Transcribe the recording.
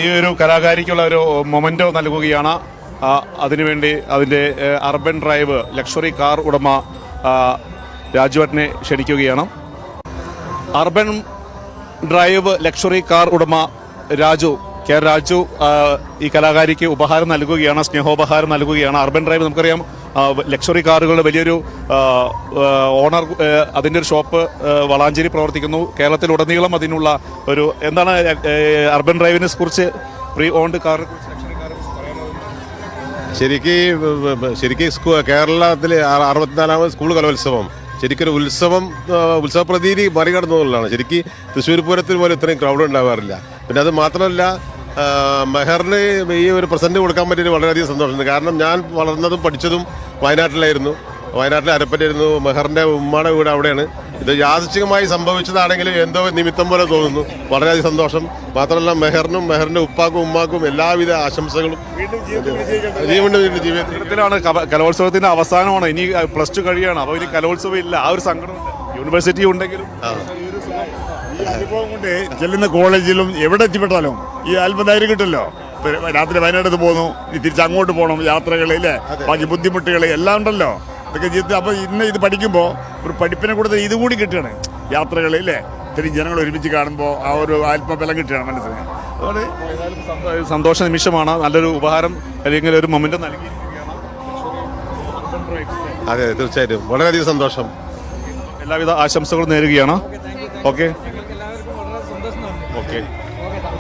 ഈ ഒരു കലാകാരിക്കുള്ള ഒരു മൊമെന്റോ നൽകുകയാണ്. അതിനുവേണ്ടി അതിൻ്റെ അർബൻ ഡ്രൈവ് ലക്ഷറി കാർ ഉടമ രാജുവേട്ടനെ ക്ഷണിക്കുകയാണ്. അർബൻ ഡ്രൈവ് ലക്ഷറി കാർ ഉടമ രാജു ഈ കലാകാരിക്ക് ഉപഹാരം നൽകുകയാണ്, സ്നേഹോപഹാരം നൽകുകയാണ്. അർബൻ ഡ്രൈവ് നമുക്കറിയാം ലക്ഷറി കാറുകളുടെ വലിയൊരു ഓണർ, അതിൻ്റെ ഒരു ഷോപ്പ് വളാഞ്ചേരി പ്രവർത്തിക്കുന്നു. കേരളത്തിലുടനീളം അതിനുള്ള ഒരു എന്താണ് അർബൻ ഡ്രൈവിനെ കുറിച്ച്, പ്രീ ഓൺഡ് കാർ ശരിക്കും കേരളത്തിലെ 64ാമത് സ്കൂൾ കലോത്സവം ശരിക്കൊരു ഉത്സവപ്രതീതി മറികടന്നുള്ളതാണ്. ശരിക്കും തൃശ്ശൂർ പൂരത്തിൽ പോലും ഇത്രയും ക്രൗഡ് ഉണ്ടാവാറില്ല. പിന്നെ അത് മാത്രമല്ല, മെഹറിന് ഈ ഒരു പ്രസന്റ് കൊടുക്കാൻ പറ്റിയത് വളരെയധികം സന്തോഷമുണ്ട്. കാരണം ഞാൻ വളർന്നതും പഠിച്ചതും വയനാട്ടിലായിരുന്നു. വയനാട്ടിലെ അരപ്പറ്റായിരുന്നു. മെഹറിൻ്റെ ഉമ്മയുടെ വീട് അവിടെയാണ്. ഇത് യാദൃച്ഛികമായി സംഭവിച്ചതാണെങ്കിലും എന്തോ നിമിത്തം പോലെ തോന്നുന്നു. വളരെയധികം സന്തോഷം. മാത്രമല്ല മെഹറിനും മെഹറിൻ്റെ ഉപ്പാക്കും ഉമ്മാക്കും എല്ലാവിധ ആശംസകളും. ജീവിതത്തിലാണ് കലോത്സവത്തിന്റെ അവസാനമാണ്. ഇനി +2 കഴിയാണ്. അപ്പോൾ ഇനി കലോത്സവം ഇല്ല. ആ ഒരു സങ്കടമുണ്ട്. യൂണിവേഴ്സിറ്റി ഉണ്ടെങ്കിലും ഈ അനുഭവം കൊണ്ട് ചെല്ലുന്ന കോളേജിലും എവിടെ എത്തിപ്പെട്ടാലും ഈ അല്പധൈര്യം കിട്ടുമല്ലോ. രാത്രി വയനാട്ടിൽ പോകുന്നു, തിരിച്ച് അങ്ങോട്ട് പോകണം, യാത്രകളില്ലേ, ബാക്കി ബുദ്ധിമുട്ടുകൾ എല്ലാം ഉണ്ടല്ലോ. ഇതൊക്കെ ജീവിതത്തിൽ അപ്പോൾ ഇന്ന് ഇത് പഠിക്കുമ്പോൾ ഒരു പഠിപ്പിനെ കൂടുതൽ ഇതുകൂടി കിട്ടുകയാണ്. യാത്രകളില്ലേ, ഇത്രയും ജനങ്ങൾ ഒരുമിച്ച് കാണുമ്പോൾ ആ ഒരു ആത്മബലം കിട്ടുകയാണ് മനസ്സിന്. അതുകൊണ്ട് സന്തോഷ നിമിഷമാണ്. നല്ലൊരു ഉപഹാരം അല്ലെങ്കിൽ ഒരു മൊമെന്റ് നൽകിയിരിക്കുകയാണ്. അതെ, തീർച്ചയായിട്ടും വളരെയധികം സന്തോഷം. എല്ലാവിധ ആശംസകളും നേരുകയാണ്. ഓക്കെ.